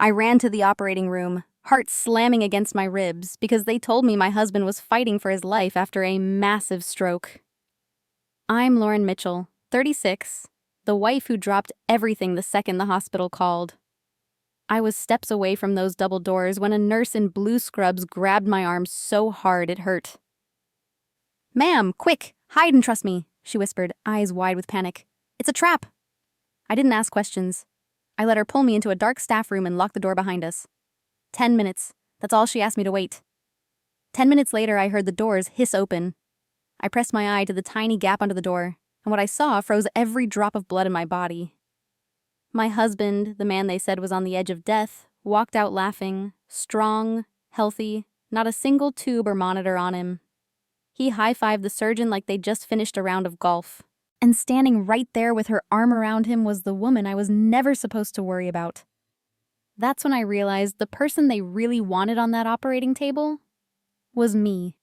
I ran to the operating room, heart slamming against my ribs because they told me my husband was fighting for his life after a massive stroke. I'm Lauren Mitchell, 36, the wife who dropped everything the second the hospital called. I was steps away from those double doors when a nurse in blue scrubs grabbed my arm so hard it hurt. "Ma'am, quick, hide and trust me," she whispered, eyes wide with panic. "It's a trap." I didn't ask questions. I let her pull me into a dark staff room and lock the door behind us. 10 minutes. That's all she asked me to wait. 10 minutes later, I heard the doors hiss open. I pressed my eye to the tiny gap under the door, and what I saw froze every drop of blood in my body. My husband, the man they said was on the edge of death, walked out laughing, strong, healthy, not a single tube or monitor on him. He high-fived the surgeon like they'd just finished a round of golf. And standing right there with her arm around him was the woman I was never supposed to worry about. That's when I realized the person they really wanted on that operating table was me.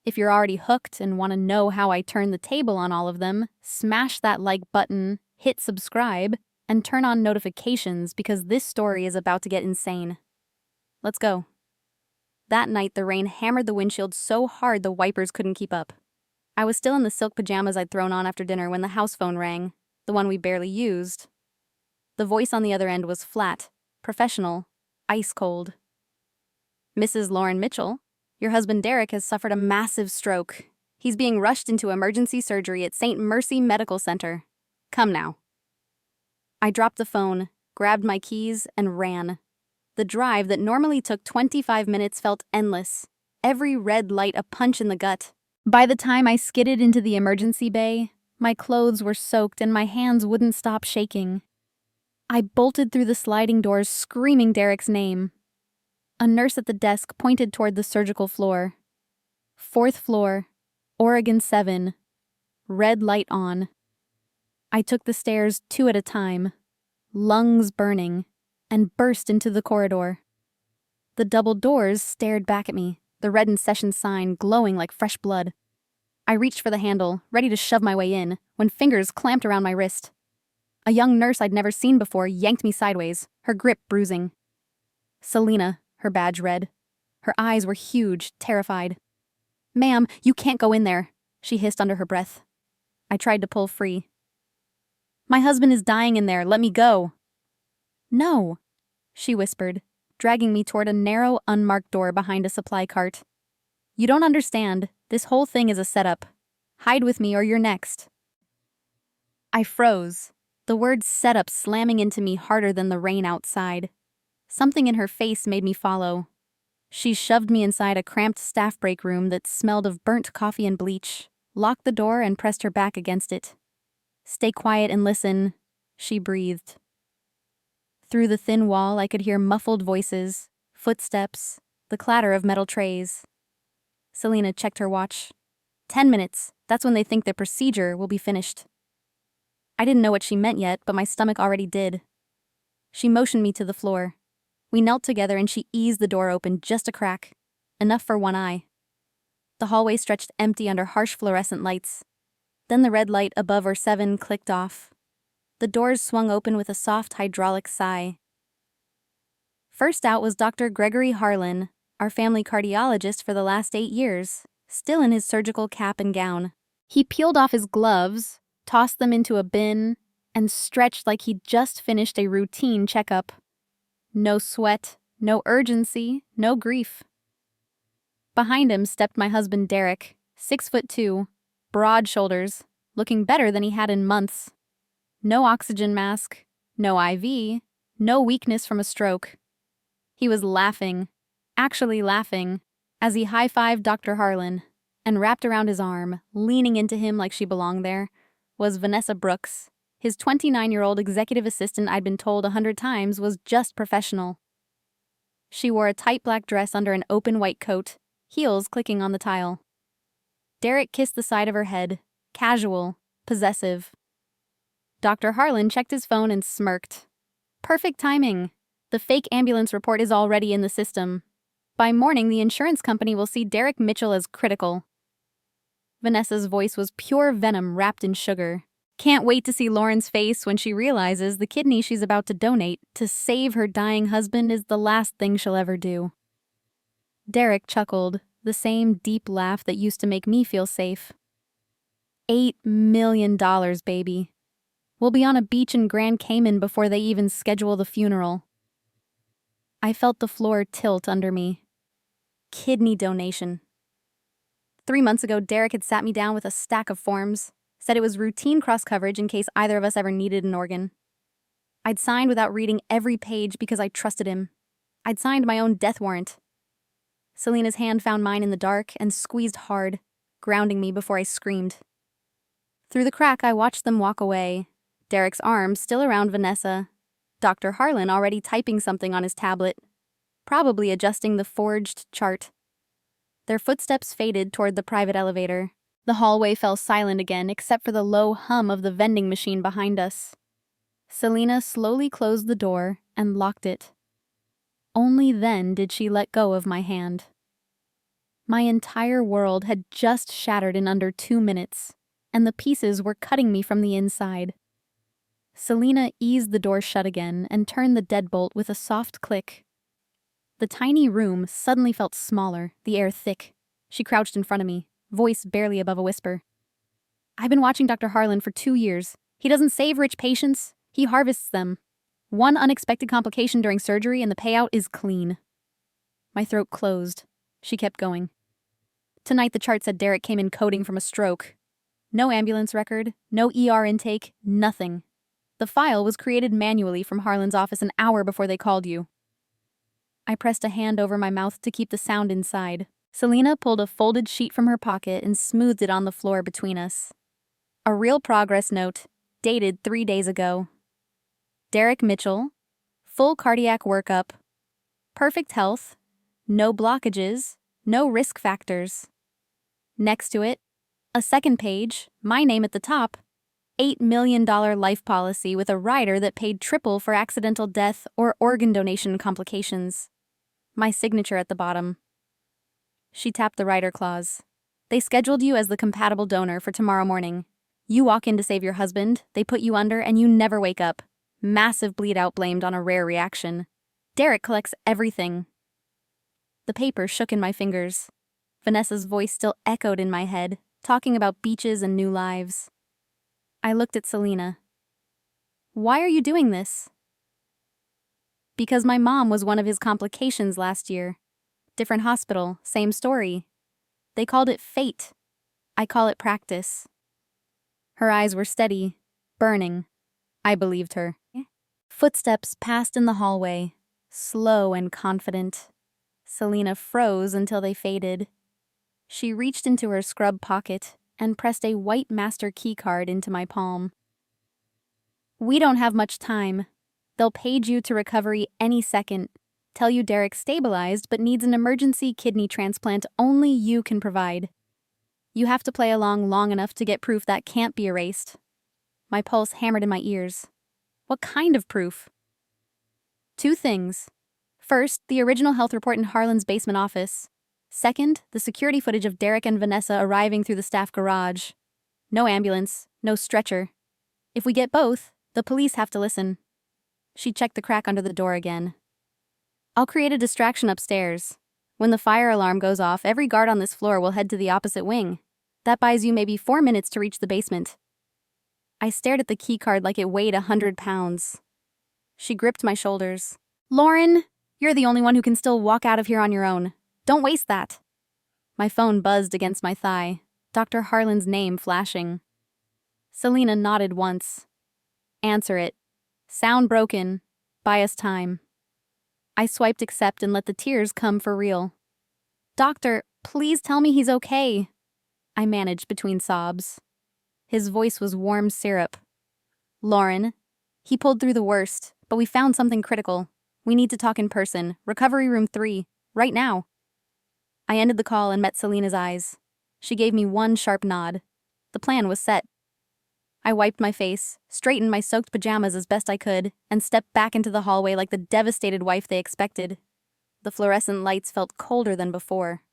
If you're already hooked and want to know how I turned the table on all of them, smash that like button, hit subscribe, and turn on notifications because this story is about to get insane. Let's go. That night, the rain hammered the windshield so hard the wipers couldn't keep up. I was still in the silk pajamas I'd thrown on after dinner when the house phone rang, the one we barely used. The voice on the other end was flat, professional, ice cold. "Mrs. Lauren Mitchell, your husband Derek has suffered a massive stroke. He's being rushed into emergency surgery at St. Mercy Medical Center. Come now." I dropped the phone, grabbed my keys, and ran. The drive that normally took 25 minutes felt endless, every red light a punch in the gut. By the time I skidded into the emergency bay, my clothes were soaked and my hands wouldn't stop shaking. I bolted through the sliding doors, screaming Derek's name. A nurse at the desk pointed toward the surgical floor. 4th floor, Oregon 7. Red light on. I took the stairs 2 at a time, lungs burning, and burst into the corridor. The double doors stared back at me, the reddened session sign glowing like fresh blood. I reached for the handle, ready to shove my way in, when fingers clamped around my wrist. A young nurse I'd never seen before yanked me sideways, her grip bruising. Selena, her badge read. Her eyes were huge, terrified. "Ma'am, you can't go in there," she hissed under her breath. I tried to pull free. "My husband is dying in there, let me go." "No," she whispered, dragging me toward a narrow, unmarked door behind a supply cart. "You don't understand. This whole thing is a setup. Hide with me or you're next." I froze, the word setup slamming into me harder than the rain outside. Something in her face made me follow. She shoved me inside a cramped staff break room that smelled of burnt coffee and bleach, locked the door and pressed her back against it. "Stay quiet and listen," she breathed. Through the thin wall, I could hear muffled voices, footsteps, the clatter of metal trays. Selena checked her watch. 10 minutes. That's when they think the procedure will be finished. I didn't know what she meant yet, but my stomach already did. She motioned me to the floor. We knelt together and she eased the door open just a crack, enough for one eye. The hallway stretched empty under harsh fluorescent lights. Then the red light above or 7 clicked off. The doors swung open with a soft hydraulic sigh. First out was Dr. Gregory Harlan, our family cardiologist for the last 8 years, still in his surgical cap and gown. He peeled off his gloves, tossed them into a bin, and stretched like he'd just finished a routine checkup. No sweat, no urgency, no grief. Behind him stepped my husband Derek, 6'2", broad shoulders, looking better than he had in months. No oxygen mask, no IV, no weakness from a stroke. He was laughing, actually laughing, as he high-fived Dr. Harlan, and wrapped around his arm, leaning into him like she belonged there, was Vanessa Brooks, his 29-year-old executive assistant I'd been told 100 times was just professional. She wore a tight black dress under an open white coat, heels clicking on the tile. Derek kissed the side of her head, casual, possessive. Dr. Harlan checked his phone and smirked. "Perfect timing. The fake ambulance report is already in the system. By morning, the insurance company will see Derek Mitchell as critical." Vanessa's voice was pure venom wrapped in sugar. Can't wait to see Lauren's face when she realizes the kidney she's about to donate to save her dying husband is the last thing she'll ever do. Derek chuckled, the same deep laugh that used to make me feel safe. $8 million, baby. We'll be on a beach in Grand Cayman before they even schedule the funeral. I felt the floor tilt under me. Kidney donation. 3 months ago, Derek had sat me down with a stack of forms, said it was routine cross-coverage in case either of us ever needed an organ. I'd signed without reading every page because I trusted him. I'd signed my own death warrant. Selena's hand found mine in the dark and squeezed hard, grounding me before I screamed. Through the crack, I watched them walk away, Derek's arms still around Vanessa, Dr. Harlan already typing something on his tablet, probably adjusting the forged chart. Their footsteps faded toward the private elevator. The hallway fell silent again except for the low hum of the vending machine behind us. Selena slowly closed the door and locked it. Only then did she let go of my hand. My entire world had just shattered in under 2 minutes, and the pieces were cutting me from the inside. Selena eased the door shut again and turned the deadbolt with a soft click. The tiny room suddenly felt smaller, the air thick. She crouched in front of me, voice barely above a whisper. I've been watching Dr. Harlan for 2 years. He doesn't save rich patients, he harvests them. One unexpected complication during surgery and the payout is clean. My throat closed. She kept going. Tonight the chart said Derek came in coding from a stroke. No ambulance record, no ER intake, nothing. The file was created manually from Harlan's office an hour before they called you. I pressed a hand over my mouth to keep the sound inside. Selena pulled a folded sheet from her pocket and smoothed it on the floor between us. A real progress note, dated 3 days ago. Derek Mitchell, full cardiac workup, perfect health, no blockages, no risk factors. Next to it, a second page, my name at the top, $8 million life policy with a rider that paid triple for accidental death or organ donation complications. My signature at the bottom. She tapped the rider clause. They scheduled you as the compatible donor for tomorrow morning. You walk in to save your husband, they put you under, and you never wake up. Massive bleed out blamed on a rare reaction. Derek collects everything. The paper shook in my fingers. Vanessa's voice still echoed in my head, talking about beaches and new lives. I looked at Selena. Why are you doing this? Because my mom was one of his complications last year. Different hospital, same story. They called it fate. I call it practice. Her eyes were steady, burning. I believed her. Footsteps passed in the hallway, slow and confident. Selena froze until they faded. She reached into her scrub pocket and pressed a white master keycard into my palm. We don't have much time. They'll page you to recovery any second. Tell you Derek's stabilized but needs an emergency kidney transplant only you can provide. You have to play along long enough to get proof that can't be erased. My pulse hammered in my ears. What kind of proof? 2 things. First, the original health report in Harlan's basement office. Second, the security footage of Derek and Vanessa arriving through the staff garage. No ambulance, no stretcher. If we get both, the police have to listen. She checked the crack under the door again. I'll create a distraction upstairs. When the fire alarm goes off, every guard on this floor will head to the opposite wing. That buys you maybe 4 minutes to reach the basement. I stared at the keycard like it weighed 100 pounds. She gripped my shoulders. Lauren, you're the only one who can still walk out of here on your own. Don't waste that. My phone buzzed against my thigh, Dr. Harlan's name flashing. Selena nodded once. Answer it. Sound broken. Buy us time. I swiped accept and let the tears come for real. Doctor, please tell me he's okay. I managed between sobs. His voice was warm syrup. Lauren, he pulled through the worst, but we found something critical. We need to talk in person. Recovery room 3. Right now. I ended the call and met Selena's eyes. She gave me one sharp nod. The plan was set. I wiped my face, straightened my soaked pajamas as best I could, and stepped back into the hallway like the devastated wife they expected. The fluorescent lights felt colder than before.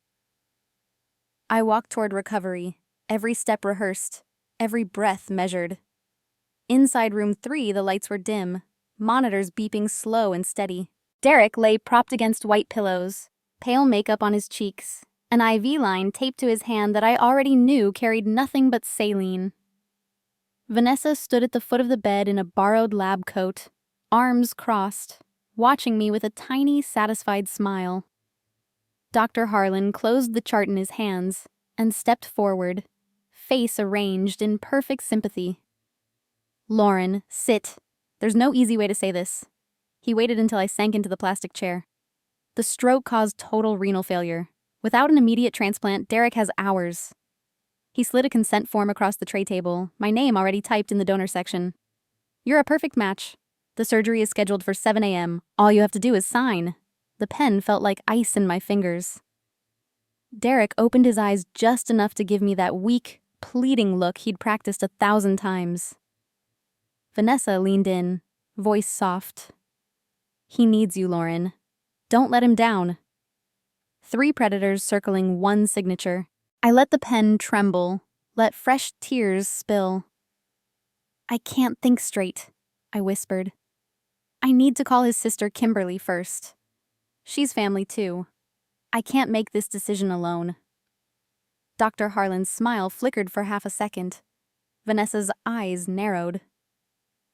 I walked toward recovery, every step rehearsed, every breath measured. Inside room 3, the lights were dim, monitors beeping slow and steady. Derek lay propped against white pillows, pale makeup on his cheeks, an IV line taped to his hand that I already knew carried nothing but saline. Vanessa stood at the foot of the bed in a borrowed lab coat, arms crossed, watching me with a tiny, satisfied smile. Dr. Harlan closed the chart in his hands and stepped forward, face arranged in perfect sympathy. "Lauren, sit. There's no easy way to say this." He waited until I sank into the plastic chair. "The stroke caused total renal failure. Without an immediate transplant, Derek has hours." He slid a consent form across the tray table, my name already typed in the donor section. "You're a perfect match. The surgery is scheduled for 7 a.m. All you have to do is sign." The pen felt like ice in my fingers. Derek opened his eyes just enough to give me that weak, pleading look he'd practiced 1,000 times. Vanessa leaned in, voice soft. "He needs you, Lauren. Don't let him down." 3 predators circling one signature. I let the pen tremble, let fresh tears spill. "I can't think straight," I whispered. "I need to call his sister Kimberly first. She's family too. I can't make this decision alone." Dr. Harlan's smile flickered for half a second. Vanessa's eyes narrowed.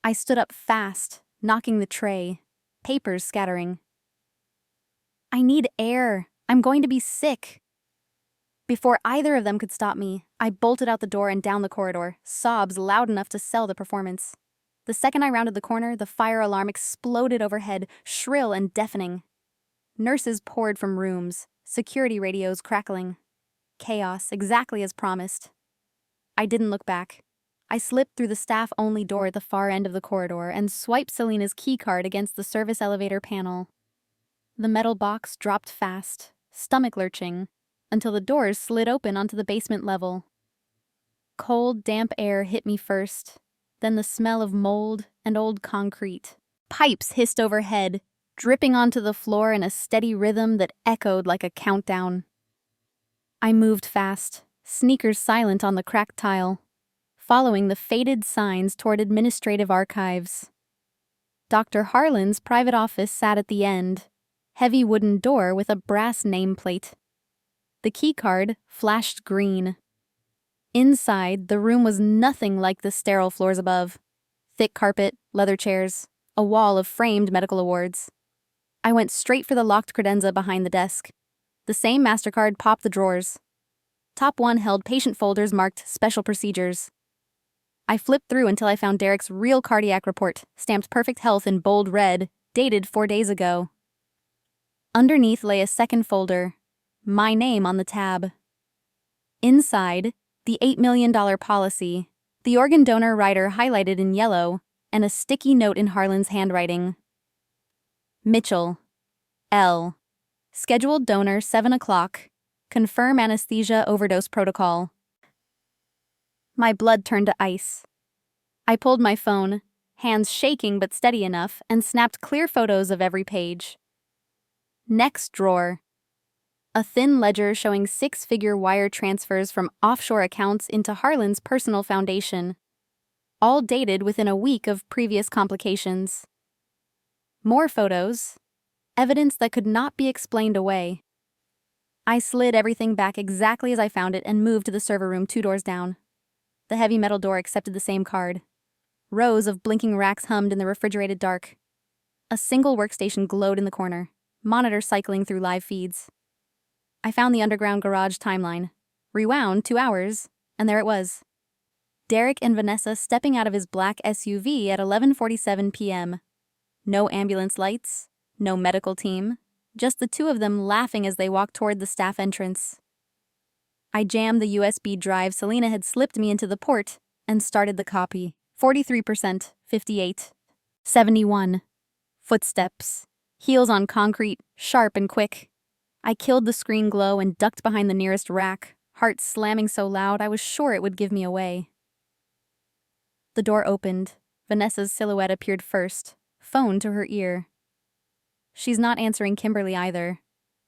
I stood up fast, knocking the tray, papers scattering. "I need air. I'm going to be sick." Before either of them could stop me, I bolted out the door and down the corridor, sobs loud enough to sell the performance. The second I rounded the corner, the fire alarm exploded overhead, shrill and deafening. Nurses poured from rooms, security radios crackling. Chaos, exactly as promised. I didn't look back. I slipped through the staff-only door at the far end of the corridor and swiped Selena's keycard against the service elevator panel. The metal box dropped fast, stomach lurching, until the doors slid open onto the basement level. Cold, damp air hit me first, then the smell of mold and old concrete. Pipes hissed overhead, dripping onto the floor in a steady rhythm that echoed like a countdown. I moved fast, sneakers silent on the cracked tile, following the faded signs toward administrative archives. Dr. Harlan's private office sat at the end, heavy wooden door with a brass nameplate. The keycard flashed green. Inside, the room was nothing like the sterile floors above. Thick carpet, leather chairs, a wall of framed medical awards. I went straight for the locked credenza behind the desk. The same MasterCard popped the drawers. Top one held patient folders marked Special Procedures. I flipped through until I found Derek's real cardiac report, stamped perfect health in bold red, dated 4 days ago. Underneath lay a second folder, my name on the tab. Inside, the $8 million policy, the organ donor rider highlighted in yellow, and a sticky note in Harlan's handwriting. Mitchell, L. Scheduled donor 7 o'clock. Confirm anesthesia overdose protocol. My blood turned to ice. I pulled my phone, hands shaking but steady enough, and snapped clear photos of every page. Next drawer. A thin ledger showing 6-figure wire transfers from offshore accounts into Harlan's personal foundation, all dated within a week of previous complications. More photos, evidence that could not be explained away. I slid everything back exactly as I found it and moved to the server room 2 doors down. The heavy metal door accepted the same card. Rows of blinking racks hummed in the refrigerated dark. A single workstation glowed in the corner, monitor cycling through live feeds. I found the underground garage timeline, rewound 2 hours, and there it was. Derek and Vanessa stepping out of his black SUV at 11:47 p.m. No ambulance lights, no medical team, just the 2 of them laughing as they walked toward the staff entrance. I jammed the USB drive Selena had slipped me into the port and started the copy. 43%, 58, 71. Footsteps. Heels on concrete, sharp and quick. I killed the screen glow and ducked behind the nearest rack, heart slamming so loud I was sure it would give me away. The door opened. Vanessa's silhouette appeared first, phone to her ear. She's not answering Kimberly either.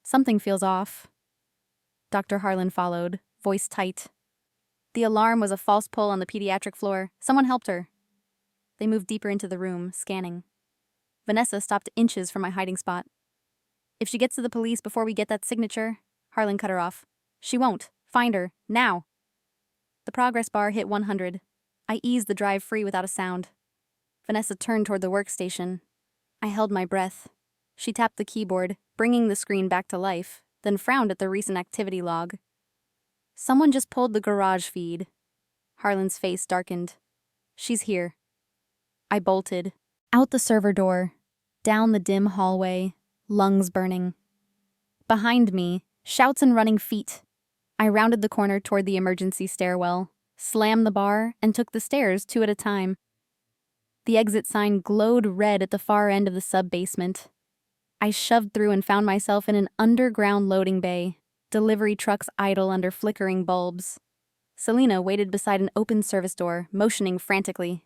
Something feels off. Dr. Harlan followed, voice tight. The alarm was a false pull on the pediatric floor. Someone helped her. They moved deeper into the room, scanning. Vanessa stopped inches from my hiding spot. If she gets to the police before we get that signature, Harlan cut her off. She won't. Find her. Now. The progress bar hit 100. I eased the drive free without a sound. Vanessa turned toward the workstation. I held my breath. She tapped the keyboard, bringing the screen back to life, then frowned at the recent activity log. Someone just pulled the garage feed. Harlan's face darkened. She's here. I bolted. Out the server door. Down the dim hallway. Lungs burning. Behind me, shouts and running feet. I rounded the corner toward the emergency stairwell, slammed the bar, and took the stairs 2 at a time. The exit sign glowed red at the far end of the sub-basement. I shoved through and found myself in an underground loading bay, delivery trucks idle under flickering bulbs. Selena waited beside an open service door, motioning frantically.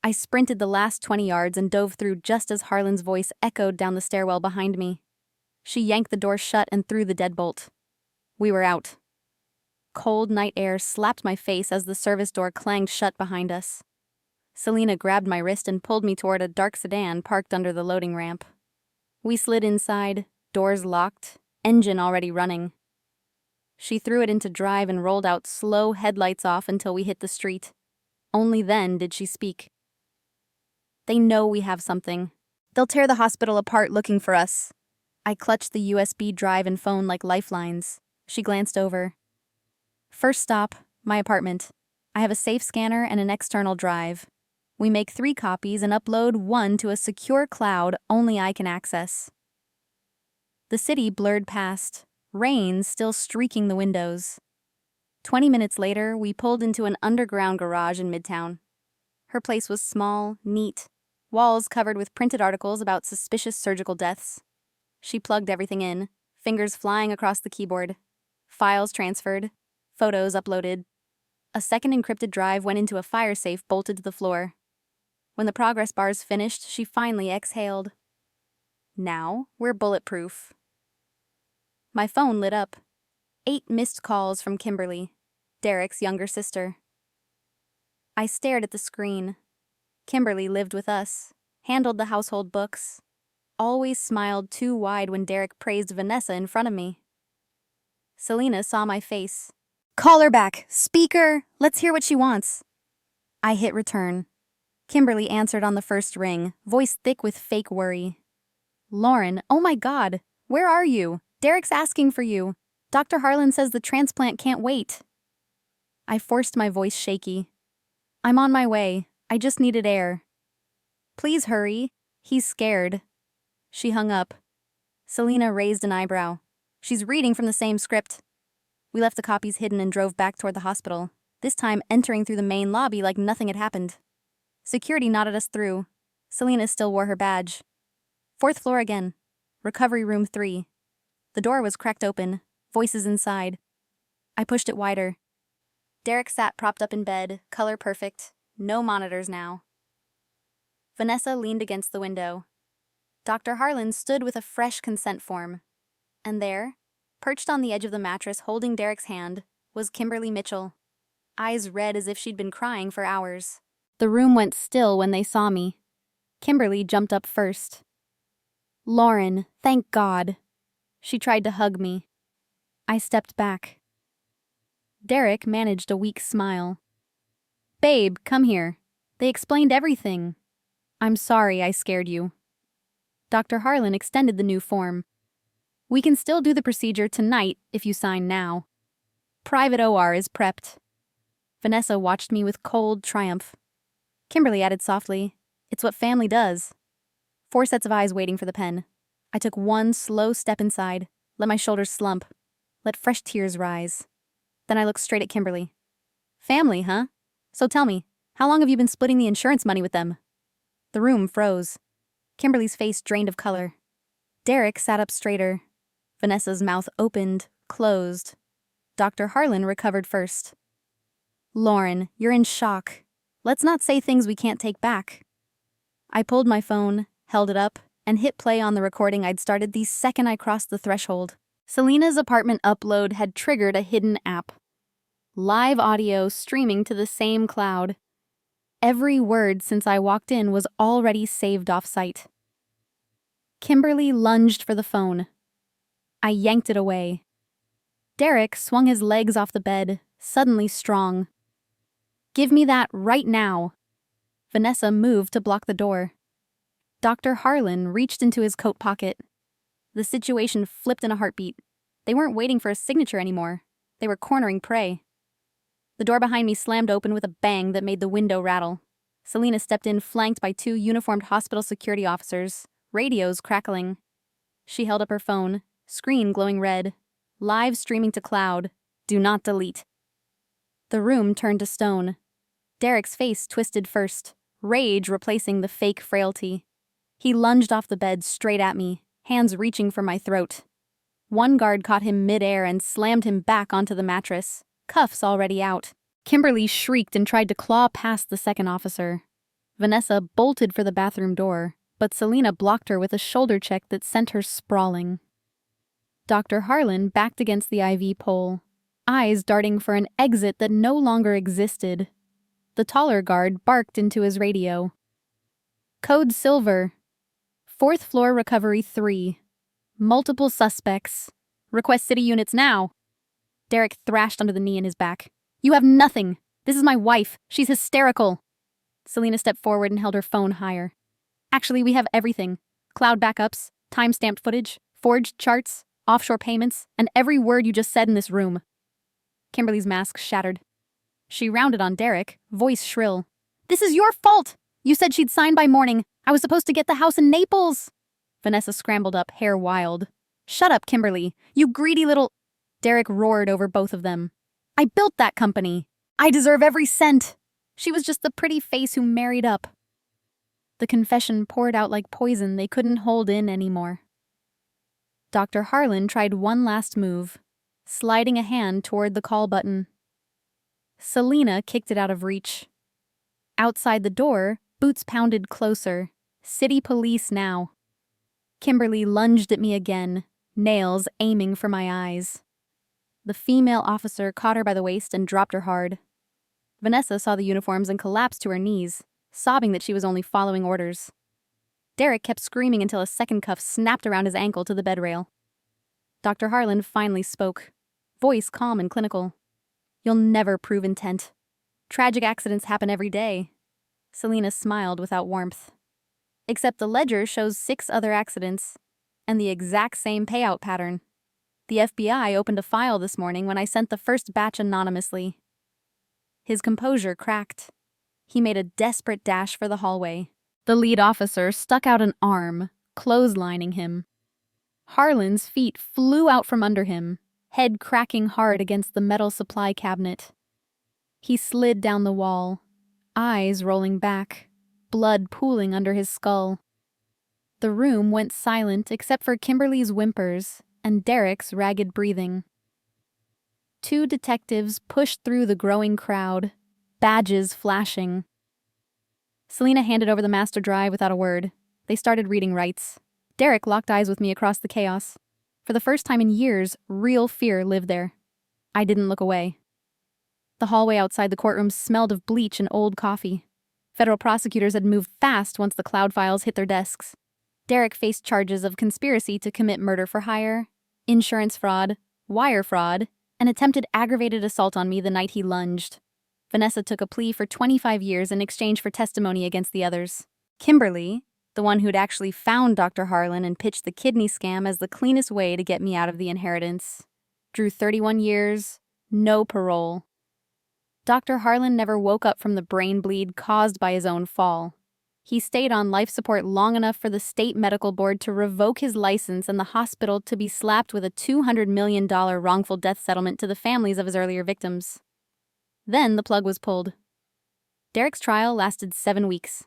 I sprinted the last 20 yards and dove through just as Harlan's voice echoed down the stairwell behind me. She yanked the door shut and threw the deadbolt. We were out. Cold night air slapped my face as the service door clanged shut behind us. Selena grabbed my wrist and pulled me toward a dark sedan parked under the loading ramp. We slid inside, doors locked, engine already running. She threw it into drive and rolled out slow, headlights off until we hit the street. Only then did she speak. They know we have something. They'll tear the hospital apart looking for us. I clutched the USB drive and phone like lifelines. She glanced over. First stop, my apartment. I have a safe scanner and an external drive. We make 3 copies and upload 1 to a secure cloud only I can access. The city blurred past, rain still streaking the windows. 20 minutes later, we pulled into an underground garage in Midtown. Her place was small, neat, walls covered with printed articles about suspicious surgical deaths. She plugged everything in, fingers flying across the keyboard. Files transferred, photos uploaded. A second encrypted drive went into a fire safe bolted to the floor. When the progress bars finished, she finally exhaled. Now we're bulletproof. My phone lit up. 8 missed calls from Kimberly, Derek's younger sister. I stared at the screen. Kimberly lived with us, handled the household books, always smiled too wide when Derek praised Vanessa in front of me. Selena saw my face. Call her back. Speaker. Let's hear what she wants. I hit return. Kimberly answered on the first ring, voice thick with fake worry. Lauren, oh my God. Where are you? Derek's asking for you. Dr. Harlan says the transplant can't wait. I forced my voice shaky. I'm on my way. I just needed air. Please hurry. He's scared. She hung up. Selena raised an eyebrow. She's reading from the same script. We left the copies hidden and drove back toward the hospital, this time entering through the main lobby like nothing had happened. Security nodded us through. Selena still wore her badge. 4th floor again. Recovery room 3. The door was cracked open, voices inside. I pushed it wider. Derek sat propped up in bed, color perfect, no monitors now. Vanessa leaned against the window. Dr. Harlan stood with a fresh consent form. And there, perched on the edge of the mattress holding Derek's hand, was Kimberly Mitchell, eyes red as if she'd been crying for hours. The room went still when they saw me. Kimberly jumped up first. Lauren, thank God. She tried to hug me. I stepped back. Derek managed a weak smile. Babe, come here. They explained everything. I'm sorry I scared you. Dr. Harlan extended the new form. We can still do the procedure tonight if you sign now. Private OR is prepped. Vanessa watched me with cold triumph. Kimberly added softly, it's what family does. 4 sets of eyes waiting for the pen. I took 1 slow step inside, let my shoulders slump, let fresh tears rise. Then I looked straight at Kimberly. Family, huh? So tell me, how long have you been splitting the insurance money with them? The room froze. Kimberly's face drained of color. Derek sat up straighter. Vanessa's mouth opened, closed. Dr. Harlan recovered first. Lauren, you're in shock. Let's not say things we can't take back. I pulled my phone, held it up, and hit play on the recording I'd started the second I crossed the threshold. Selena's apartment upload had triggered a hidden app. Live audio streaming to the same cloud. Every word since I walked in was already saved off-site. Kimberly lunged for the phone. I yanked it away. Derek swung his legs off the bed, suddenly strong. "Give me that right now." Vanessa moved to block the door. Dr. Harlan reached into his coat pocket. The situation flipped in a heartbeat. They weren't waiting for a signature anymore. They were cornering prey. The door behind me slammed open with a bang that made the window rattle. Selena stepped in, flanked by 2 uniformed hospital security officers, radios crackling. She held up her phone, screen glowing red. Live streaming to cloud. Do not delete. The room turned to stone. Derek's face twisted first, rage replacing the fake frailty. He lunged off the bed straight at me, hands reaching for my throat. One guard caught him mid-air and slammed him back onto the mattress, cuffs already out. Kimberly shrieked and tried to claw past the second officer. Vanessa bolted for the bathroom door, but Selena blocked her with a shoulder check that sent her sprawling. Dr. Harlan backed against the IV pole, eyes darting for an exit that no longer existed. The taller guard barked into his radio. "Code Silver. 4th floor recovery 3. Multiple suspects. Request city units now." Derek thrashed under the knee in his back. "You have nothing. This is my wife. She's hysterical." Selena stepped forward and held her phone higher. "Actually, we have everything. Cloud backups, time-stamped footage, forged charts, offshore payments, and every word you just said in this room." Kimberly's mask shattered. She rounded on Derek, voice shrill. "This is your fault! You said she'd sign by morning. I was supposed to get the house in Naples." Vanessa scrambled up, hair wild. "Shut up, Kimberly. You greedy little—" Derek roared over both of them. "I built that company. I deserve every cent. She was just the pretty face who married up." The confession poured out like poison they couldn't hold in anymore. Dr. Harlan tried one last move, sliding a hand toward the call button. Selena kicked it out of reach. Outside the door, boots pounded closer. City police now. Kimberly lunged at me again, nails aiming for my eyes. The female officer caught her by the waist and dropped her hard. Vanessa saw the uniforms and collapsed to her knees, sobbing that she was only following orders. Derek kept screaming until a second cuff snapped around his ankle to the bed rail. Dr. Harlan finally spoke, voice calm and clinical. "You'll never prove intent. Tragic accidents happen every day." Selena smiled without warmth. "Except the ledger shows 6 other accidents, and the exact same payout pattern. The FBI opened a file this morning when I sent the first batch anonymously." His composure cracked. He made a desperate dash for the hallway. The lead officer stuck out an arm, clotheslining him. Harlan's feet flew out from under him, head cracking hard against the metal supply cabinet. He slid down the wall, eyes rolling back, blood pooling under his skull. The room went silent except for Kimberly's whimpers and Derek's ragged breathing. 2 detectives pushed through the growing crowd, badges flashing. Selena handed over the master drive without a word. They started reading rights. Derek locked eyes with me across the chaos. For the first time in years, real fear lived there. I didn't look away. The hallway outside the courtroom smelled of bleach and old coffee. Federal prosecutors had moved fast once the cloud files hit their desks. Derek faced charges of conspiracy to commit murder for hire, insurance fraud, wire fraud, and attempted aggravated assault on me the night he lunged. Vanessa took a plea for 25 years in exchange for testimony against the others. Kimberly, the one who'd actually found Dr. Harlan and pitched the kidney scam as the cleanest way to get me out of the inheritance, drew 31 years, no parole. Dr. Harlan never woke up from the brain bleed caused by his own fall. He stayed on life support long enough for the state medical board to revoke his license and the hospital to be slapped with a $200 million wrongful death settlement to the families of his earlier victims. Then the plug was pulled. Derek's trial lasted 7 weeks.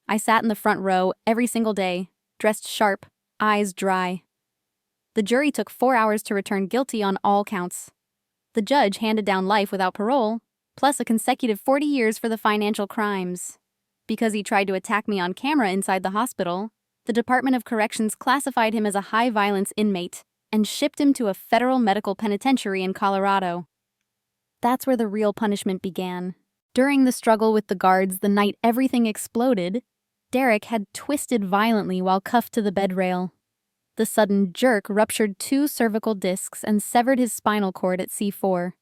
I sat in the front row every single day, dressed sharp, eyes dry. The jury took 4 hours to return guilty on all counts. The judge handed down life without parole, plus a consecutive 40 years for the financial crimes. Because he tried to attack me on camera inside the hospital, the Department of Corrections classified him as a high-violence inmate and shipped him to a federal medical penitentiary in Colorado. That's where the real punishment began. During the struggle with the guards the night everything exploded, Derek had twisted violently while cuffed to the bed rail. The sudden jerk ruptured 2 cervical discs and severed his spinal cord at C4.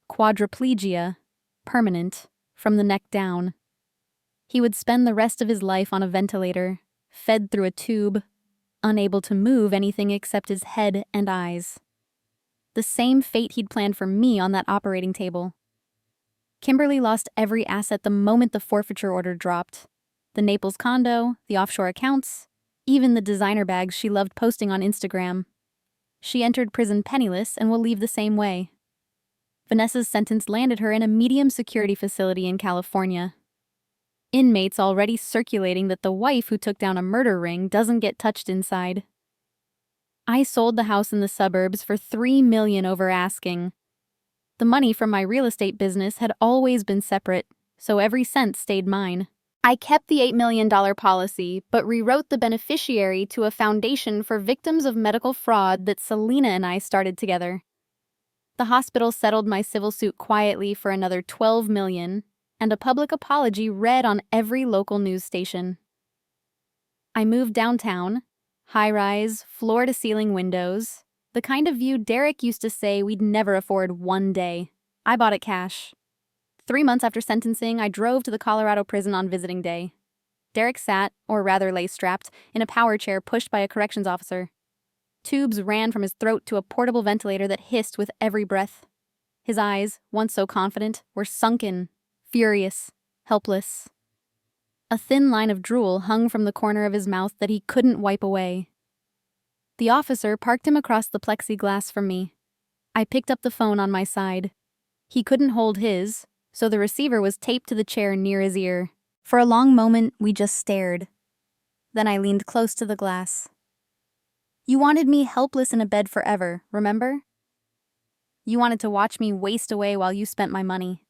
Quadriplegia, permanent, from the neck down. He would spend the rest of his life on a ventilator, fed through a tube, unable to move anything except his head and eyes. The same fate he'd planned for me on that operating table. Kimberly lost every asset the moment the forfeiture order dropped. The Naples condo, the offshore accounts, even the designer bags she loved posting on Instagram. She entered prison penniless and will leave the same way. Vanessa's sentence landed her in a medium security facility in California. Inmates already circulating that the wife who took down a murder ring doesn't get touched inside. I sold the house in the suburbs for $3 million over asking. The money from my real estate business had always been separate, so every cent stayed mine. I kept the $8 million policy, but rewrote the beneficiary to a foundation for victims of medical fraud that Selena and I started together. The hospital settled my civil suit quietly for another $12 million, and a public apology read on every local news station. I moved downtown, high-rise, floor-to-ceiling windows, the kind of view Derek used to say we'd never afford one day. I bought it cash. 3 months after sentencing, I drove to the Colorado prison on visiting day. Derek sat, or rather lay strapped, in a power chair pushed by a corrections officer. Tubes ran from his throat to a portable ventilator that hissed with every breath. His eyes, once so confident, were sunken, furious, helpless. A thin line of drool hung from the corner of his mouth that he couldn't wipe away. The officer parked him across the plexiglass from me. I picked up the phone on my side. He couldn't hold his, so the receiver was taped to the chair near his ear. For a long moment, we just stared. Then I leaned close to the glass. You wanted me helpless in a bed forever, remember? You wanted to watch me waste away while you spent my money.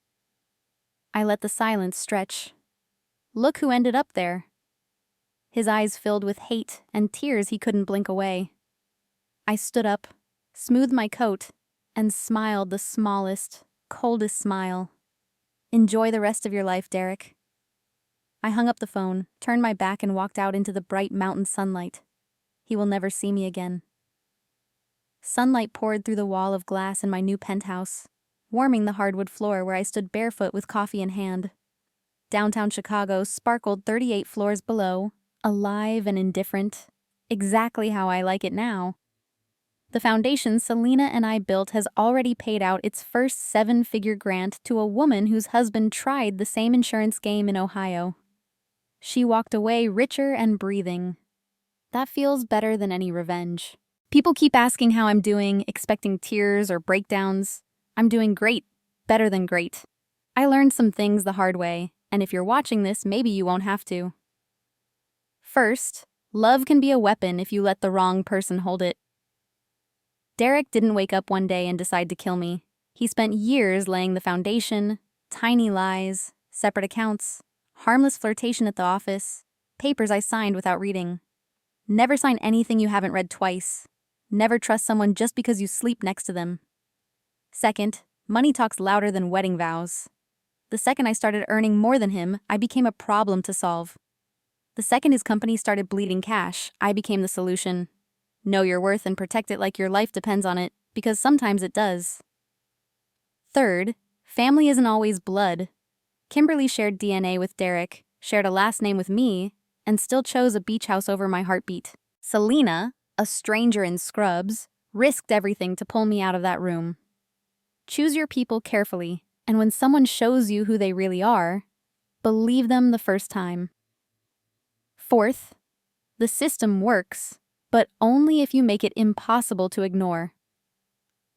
I let the silence stretch. Look who ended up there. His eyes filled with hate and tears he couldn't blink away. I stood up, smoothed my coat, and smiled the smallest, coldest smile. Enjoy the rest of your life, Derek. I hung up the phone, turned my back, and walked out into the bright mountain sunlight. He will never see me again. Sunlight poured through the wall of glass in my new penthouse, warming the hardwood floor where I stood barefoot with coffee in hand. Downtown Chicago sparkled 38 floors below, alive and indifferent, exactly how I like it now. The foundation Selena and I built has already paid out its first 7-figure grant to a woman whose husband tried the same insurance game in Ohio. She walked away richer and breathing. That feels better than any revenge. People keep asking how I'm doing, expecting tears or breakdowns. I'm doing great, better than great. I learned some things the hard way, and if you're watching this, maybe you won't have to. First, love can be a weapon if you let the wrong person hold it. Derek didn't wake up one day and decide to kill me. He spent years laying the foundation, tiny lies, separate accounts, harmless flirtation at the office, papers I signed without reading. Never sign anything you haven't read twice. Never trust someone just because you sleep next to them. Second, money talks louder than wedding vows. The second I started earning more than him, I became a problem to solve. The second his company started bleeding cash, I became the solution. Know your worth and protect it like your life depends on it, because sometimes it does. Third, family isn't always blood. Kimberly shared DNA with Derek, shared a last name with me, and still chose a beach house over my heartbeat. Selena, a stranger in scrubs, risked everything to pull me out of that room. Choose your people carefully, and when someone shows you who they really are, believe them the first time. Fourth, the system works, but only if you make it impossible to ignore.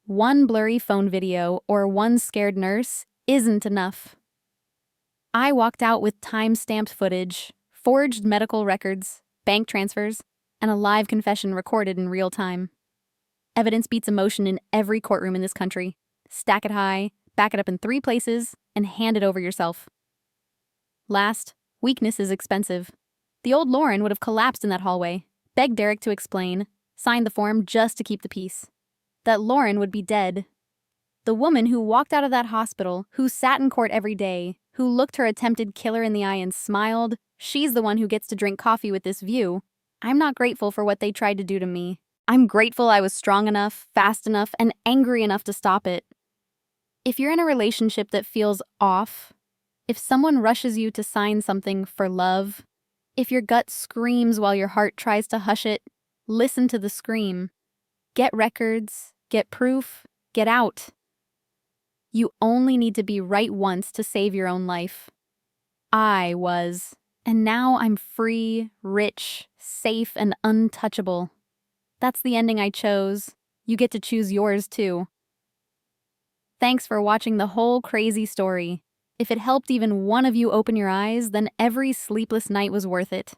One blurry phone video or one scared nurse isn't enough. I walked out with time-stamped footage, forged medical records, bank transfers, and a live confession recorded in real time. Evidence beats emotion in every courtroom in this country. Stack it high, back it up in 3 places, and hand it over yourself. Last, weakness is expensive. The old Lauren would have collapsed in that hallway, begged Derek to explain, signed the form just to keep the peace. That Lauren would be dead. The woman who walked out of that hospital, who sat in court every day, who looked her attempted killer in the eye and smiled. She's the one who gets to drink coffee with this view. I'm not grateful for what they tried to do to me. I'm grateful I was strong enough, fast enough, and angry enough to stop it. If you're in a relationship that feels off, if someone rushes you to sign something for love, if your gut screams while your heart tries to hush it, listen to the scream. Get records, get proof, get out. You only need to be right once to save your own life. I was, and now I'm free, rich, safe, and untouchable. That's the ending I chose. You get to choose yours too. Thanks for watching the whole crazy story. If it helped even one of you open your eyes, then every sleepless night was worth it.